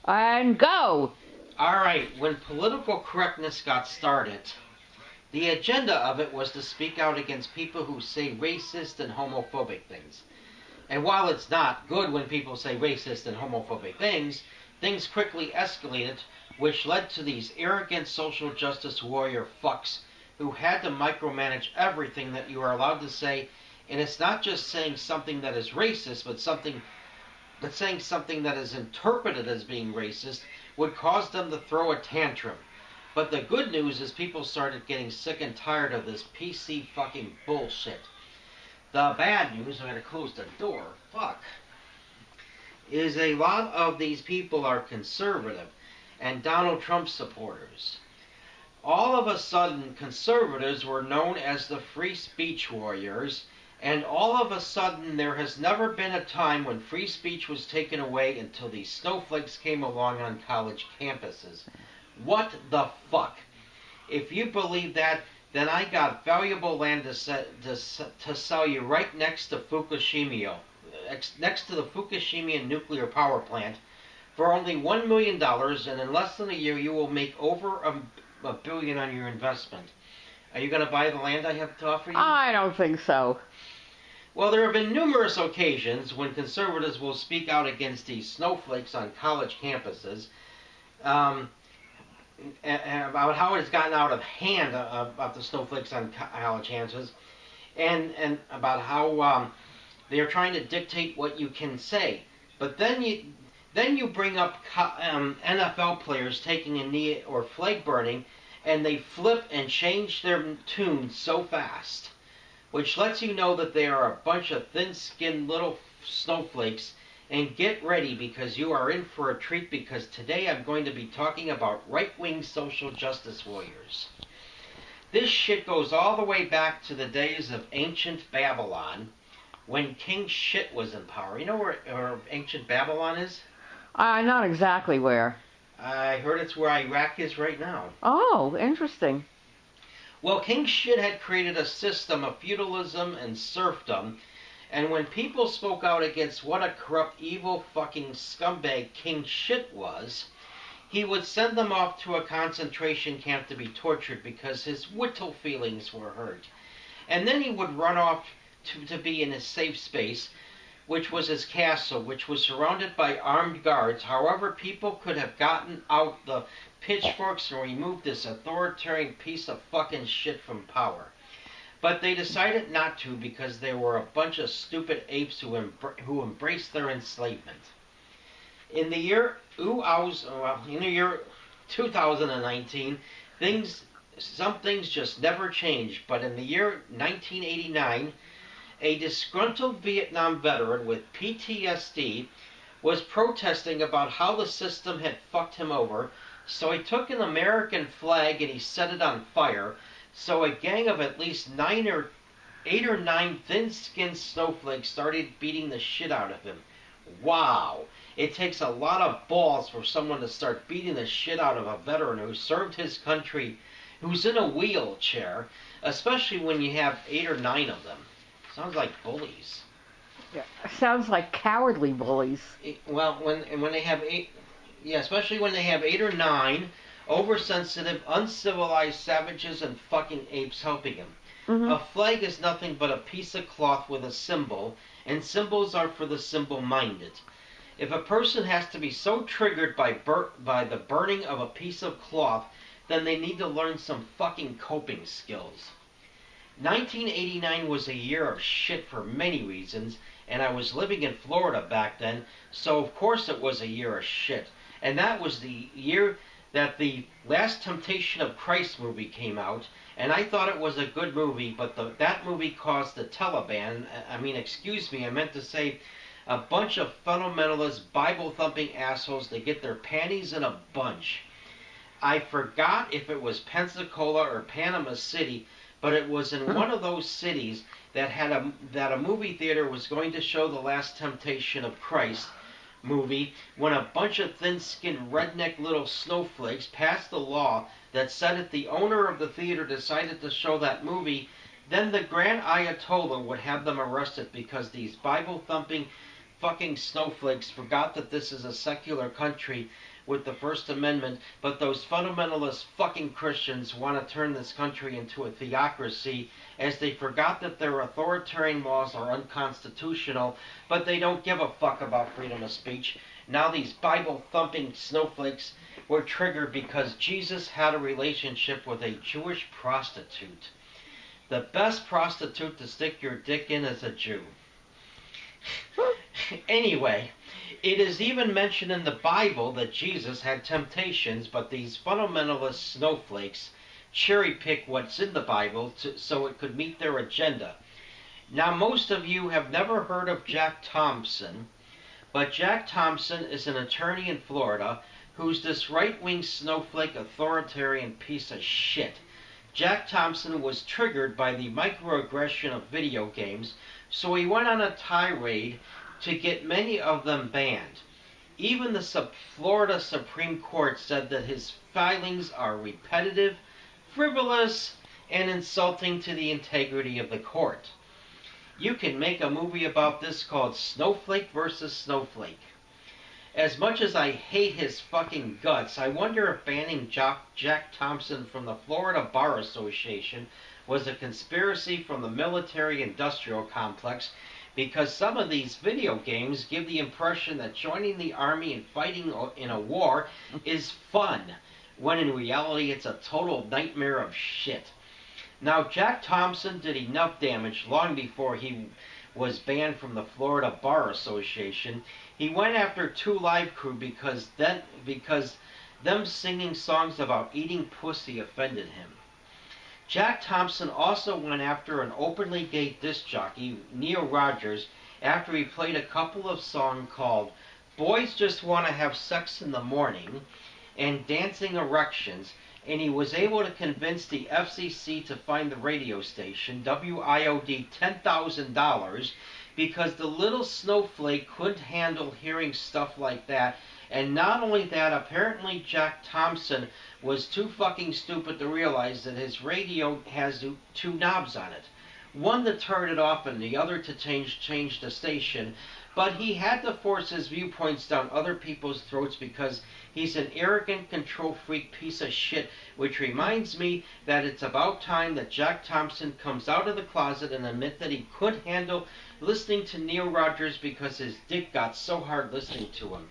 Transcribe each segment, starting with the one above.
And go! Alright, when political correctness got started, the agenda of it was to speak out against people who say racist and homophobic things. And while it's not good when people say racist and homophobic things, things quickly escalated, which led to these arrogant social justice warrior fucks who had to micromanage everything that you are allowed to say. And it's not just saying something that is racist, but saying something that is interpreted as being racist would cause them to throw a tantrum. But the good news is people started getting sick and tired of this PC fucking bullshit. The bad news, I'm going to close the door, fuck, is a lot of these people are conservative and Donald Trump supporters. All of a sudden, conservatives were known as the free speech warriors, and all of a sudden there has never been a time when free speech was taken away until these snowflakes came along on college campuses. What the fuck? If you believe that, then I got valuable land to sell you right next to Fukushima, next to the Fukushima nuclear power plant, for only $1 million, and in less than a year you will make over a billion on your investment. Are you going to buy the land I have to offer you? I don't think so. Well, there have been numerous occasions when conservatives will speak out against these snowflakes on college campuses, about how it's gotten out of hand about the snowflakes on college campuses, and about how they are trying to dictate what you can say. But then you bring up NFL players taking a knee or flag burning, and they flip and change their tune so fast, which lets you know that they are a bunch of thin-skinned little snowflakes. And get ready, because you are in for a treat, because today I'm going to be talking about right-wing social justice warriors. This shit goes all the way back to the days of ancient Babylon, when King Shit was in power. You know where ancient Babylon is? Not exactly where. I heard it's where Iraq is right now. Oh, interesting. Well, King Shit had created a system of feudalism and serfdom, and when people spoke out against what a corrupt, evil, fucking scumbag King Shit was, he would send them off to a concentration camp to be tortured because his whittle feelings were hurt. And then he would run off to be in his safe space, which was his castle, which was surrounded by armed guards. However, people could have gotten out the pitchforks and removed this authoritarian piece of fucking shit from power. But they decided not to, because they were a bunch of stupid apes who embraced their enslavement. In the year 2019, some things just never changed. But in the year 1989, a disgruntled Vietnam veteran with PTSD was protesting about how the system had fucked him over. So he took an American flag and he set it on fire. So a gang of at least 8 or 9 thin-skinned snowflakes started beating the shit out of him. Wow. It takes a lot of balls for someone to start beating the shit out of a veteran who served his country, who's in a wheelchair, especially when you have 8 or 9 of them. Sounds like bullies. Yeah, sounds like cowardly bullies. Well, when they have 8, yeah, especially when they have 8 or 9 oversensitive, uncivilized savages and fucking apes helping him. Mm-hmm. A flag is nothing but a piece of cloth with a symbol, and symbols are for the simple-minded. If a person has to be so triggered by the burning of a piece of cloth, then they need to learn some fucking coping skills. 1989 was a year of shit for many reasons, and I was living in Florida back then, so of course it was a year of shit. And that was the year that the Last Temptation of Christ movie came out, and I thought it was a good movie, but that movie caused the Taliban, I meant to say a bunch of fundamentalist, Bible-thumping assholes to get their panties in a bunch. I forgot if it was Pensacola or Panama City, but it was in one of those cities that had a movie theater was going to show the Last Temptation of Christ movie, when a bunch of thin-skinned redneck little snowflakes passed a law that said if the owner of the theater decided to show that movie, then the Grand Ayatollah would have them arrested, because these Bible-thumping fucking snowflakes forgot that this is a secular country with the First Amendment, but those fundamentalist fucking Christians want to turn this country into a theocracy, as they forgot that their authoritarian laws are unconstitutional, but they don't give a fuck about freedom of speech. Now these Bible-thumping snowflakes were triggered because Jesus had a relationship with a Jewish prostitute. The best prostitute to stick your dick in is a Jew. Anyway, it is even mentioned in the Bible that Jesus had temptations, but these fundamentalist snowflakes cherry-pick what's in the Bible so it could meet their agenda. Now, most of you have never heard of Jack Thompson, but Jack Thompson is an attorney in Florida who's this right-wing snowflake authoritarian piece of shit. Jack Thompson was triggered by the microaggression of video games, so he went on a tirade to get many of them banned. Even the Florida Supreme Court said that his filings are repetitive, frivolous, and insulting to the integrity of the court. You can make a movie about this called Snowflake versus Snowflake. As much as I hate his fucking guts, I wonder if banning Jack Thompson from the Florida Bar Association was a conspiracy from the military-industrial complex, because some of these video games give the impression that joining the army and fighting in a war is fun, when in reality it's a total nightmare of shit. Now, Jack Thompson did enough damage long before he was banned from the Florida Bar Association. He went after 2 Live Crew because them singing songs about eating pussy offended him. Jack Thompson also went after an openly gay disc jockey, Neil Rogers, after he played a couple of songs called Boys Just Want to Have Sex in the Morning and Dancing Erections, and he was able to convince the FCC to fine the radio station, WIOD, $10,000, because the little snowflake couldn't handle hearing stuff like that. And not only that, apparently Jack Thompson was too fucking stupid to realize that his radio has 2 knobs on it. One to turn it off and the other to change the station. But he had to force his viewpoints down other people's throats because he's an arrogant, control freak piece of shit, which reminds me that it's about time that Jack Thompson comes out of the closet and admit that he could handle listening to Neil Rogers because his dick got so hard listening to him.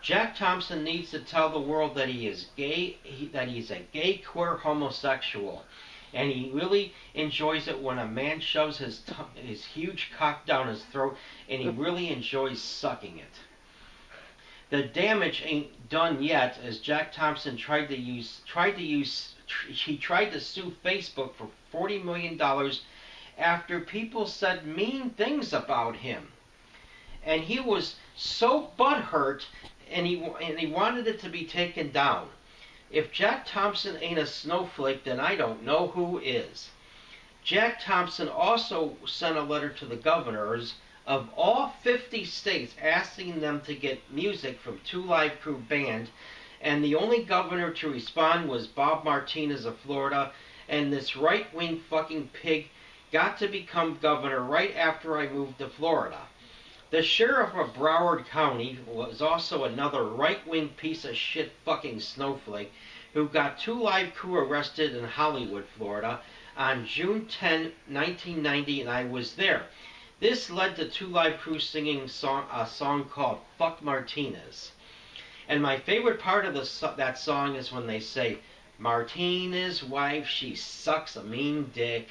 Jack Thompson needs to tell the world that he is gay, that he's a gay, queer homosexual. And he really enjoys it when a man shoves his huge cock down his throat, and he really enjoys sucking it. The damage ain't done yet, as Jack Thompson tried to sue Facebook for $40 million after people said mean things about him. And he was so butthurt, and he wanted it to be taken down. If Jack Thompson ain't a snowflake, then I don't know who is. Jack Thompson also sent a letter to the governors of all 50 states asking them to get music from 2 Live Crew band, and the only governor to respond was Bob Martinez of Florida, and this right-wing fucking pig got to become governor right after I moved to Florida. The sheriff of Broward County was also another right-wing piece of shit fucking snowflake who got 2 Live Crew arrested in Hollywood, Florida on June 10, 1990, and I was there. This led to 2 Live Crew singing a song called Fuck Martinez. And my favorite part of that song is when they say, Martinez's wife, she sucks a mean dick.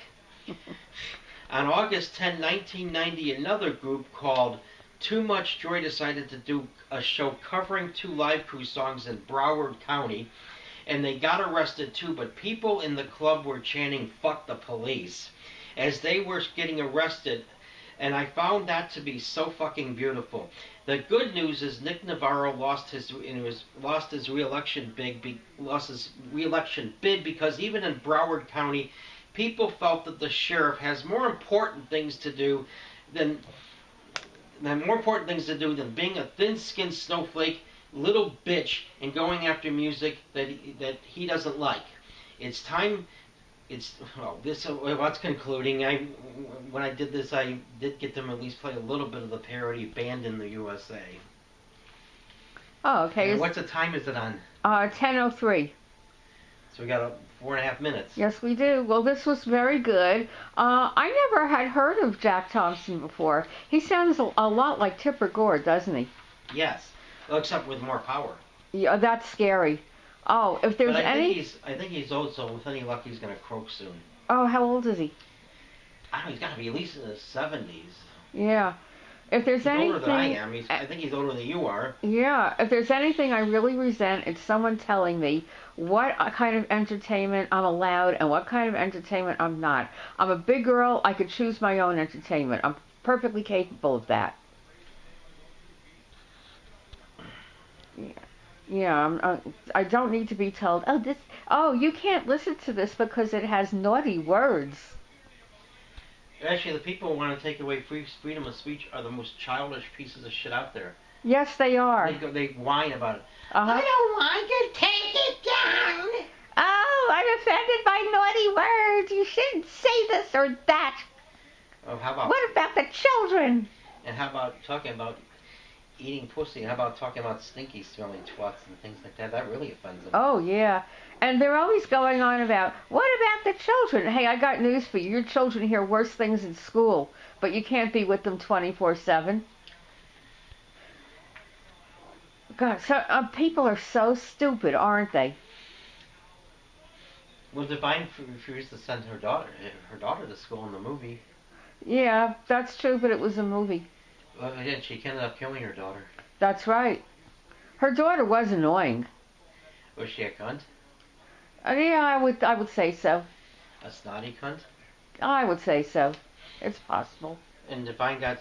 On August 10, 1990, another group called Too Much Joy decided to do a show covering 2 Live Crew songs in Broward County, and they got arrested too, but people in the club were chanting, fuck the police, as they were getting arrested, and I found that to be so fucking beautiful. The good news is Nick Navarro lost his re-election bid because even in Broward County, people felt that the sheriff has more important things to do than being a thin-skinned snowflake little bitch and going after music that he doesn't like. It's time it's well, this what's concluding. When I did this, I did get them at least play a little bit of the parody "Banned in the USA." Oh, okay. And what's the time is it on? 10:03. So we got 4.5 minutes. Yes, we do. Well, this was very good. I never had heard of Jack Thompson before. He sounds a lot like Tipper Gore, doesn't he? Yes, well, except with more power. Yeah, that's scary. Oh, if there's But any. I think he's old, so with any luck, he's gonna croak soon. Oh, how old is he? I don't know. He's got to be at least in his 70s. Yeah. If there's He's anything. older than I am. I think he's older than you are. Yeah. If there's anything I really resent, it's someone telling me what kind of entertainment I'm allowed and what kind of entertainment I'm not. I'm a big girl. I could choose my own entertainment. I'm perfectly capable of that. Yeah, I don't need to be told, oh, you can't listen to this because it has naughty words. Actually, the people who want to take away freedom of speech are the most childish pieces of shit out there. Yes, they are. They whine about it. Uh-huh. I don't want to take it down. Oh, I'm offended by naughty words. You shouldn't say this or that. Oh, how about? What about the children? And how about talking about eating pussy? How about talking about stinky smelling twats and things like that? That really offends them. Oh, yeah. And they're always going on about, what about the children? Hey, I got news for you. Your children hear worse things in school, but you can't be with them 24/7. God, so people are so stupid, aren't they? Well, Divine refused to send her daughter to school in the movie. Yeah, that's true, but it was a movie. Well, yeah, she ended up killing her daughter. That's right. Her daughter was annoying. Was she a cunt? Yeah, I would say so. A snotty cunt? I would say so. It's possible. And Divine got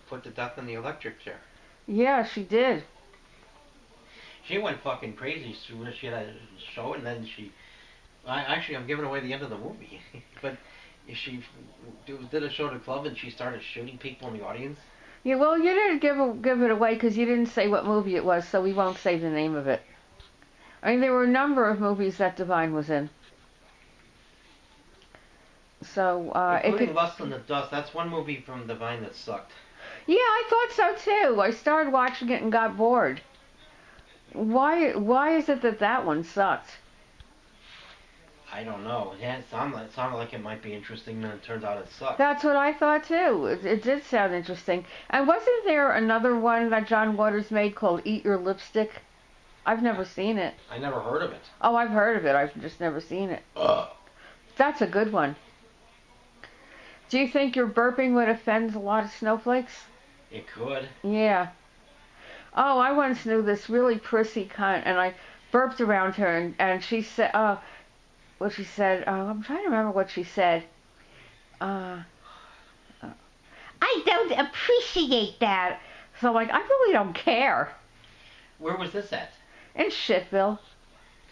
put to death in the electric chair. Yeah, she did. She went fucking crazy. She had a show, and then I'm giving away the end of the movie. But she did a show at a club, and she started shooting people in the audience. Yeah, well, you didn't give it away because you didn't say what movie it was, so we won't say the name of it. I mean, there were a number of movies that Divine was in. So, including Lust in the Dust. That's one movie from Divine that sucked. Yeah, I thought so too. I started watching it and got bored. Why is it that one sucked? I don't know. It sounded like it might be interesting, and it turns out it sucked. That's what I thought too. It did sound interesting. And wasn't there another one that John Waters made called Eat Your Lipstick? I've never seen it. I never heard of it. Oh, I've heard of it. I've just never seen it. That's a good one. Do you think your burping would offend a lot of snowflakes? It could. Yeah. Oh, I once knew this really prissy cunt, and I burped around her, and she said, what she said, I'm trying to remember what she said. I don't appreciate that. So I'm like, I really don't care. Where was this at? In Shitville.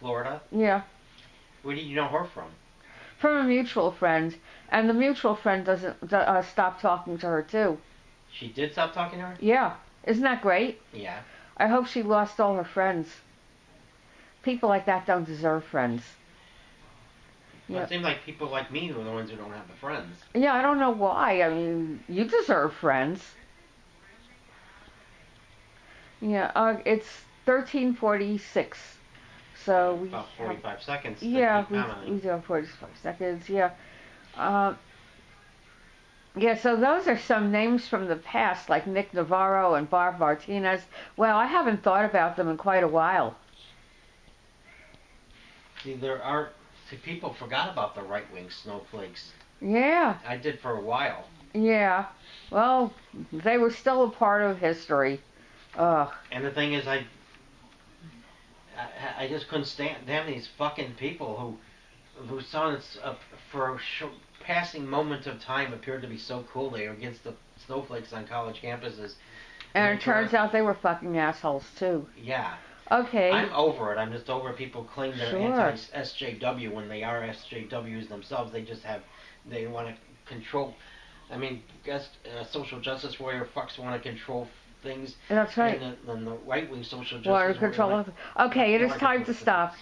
Florida? Yeah. Where did you know her from? From a mutual friend. And the mutual friend doesn't stop talking to her, too. She did stop talking to her? Yeah. Isn't that great? Yeah. I hope she lost all her friends. People like that don't deserve friends. Well, it seems like people like me are the ones who don't have the friends. Yeah, I don't know why. I mean, you deserve friends. Yeah, it's 13:46. So we about 45 seconds. Yeah, we do have 45 seconds. Yeah. Yeah, so those are some names from the past, like Nick Navarro and Barb Martinez. Well, I haven't thought about them in quite a while. See, people forgot about the right-wing snowflakes. Yeah. I did for a while. Yeah. Well, they were still a part of history. Ugh. And the thing is, I just couldn't stand these fucking people who saw it for a passing moment of time appeared to be so cool. They were against the snowflakes on college campuses. And it turns out they were fucking assholes, too. Yeah. Okay. I'm over it. I'm just over people claim they're anti-SJW when they are SJWs themselves. They want to control. I mean, social justice warrior fucks want to control things. That's right. And the right-wing social justice warrior control. Okay, it is time to stop.